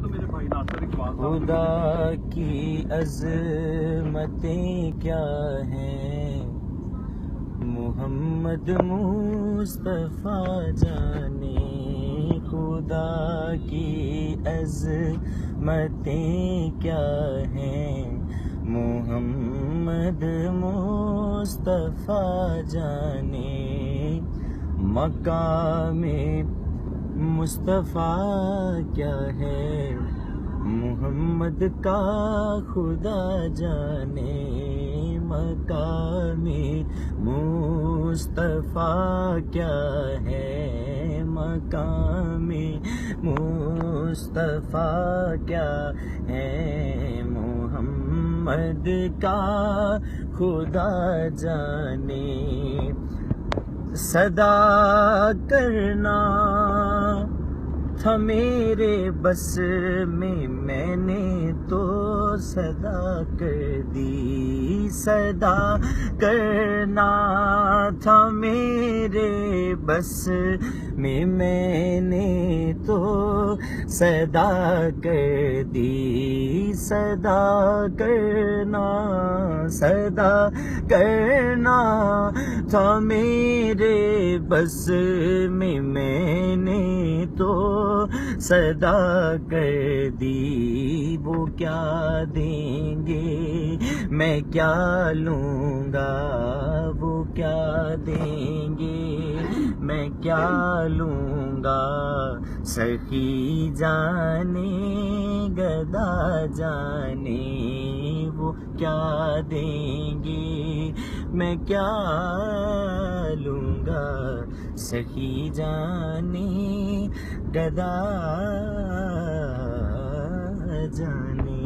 تو میرے بھائی ناصر اقبال صاحب خدا کی عظمتیں کیا ہیں، محمد مصطفیٰ جانے، خدا کی عظمتیں کیا ہیں، محمد مصطفیٰ جانے، مقام مصطفیٰ کیا ہے، محمد کا خدا جانے، مقام مصطفیٰ کیا ہے، مقام مصطفیٰ کیا ہے، محمد کا خدا جانے، صدا کرنا تھا میرے بس میں نے تو صدا کر دی، صدا کرنا تھا میرے بس میں نے تو صدا کر دی، صدا کرنا تھا میرے بس میں نے تو صدا کر دی، وہ کیا دیں گے میں کیا لوں گا، وہ کیا دیں گے میں کیا لوں گا، سخی جانے گدا جانے، وہ کیا دیں گے میں کیا لوں گا، سخی جانے گدا جانے۔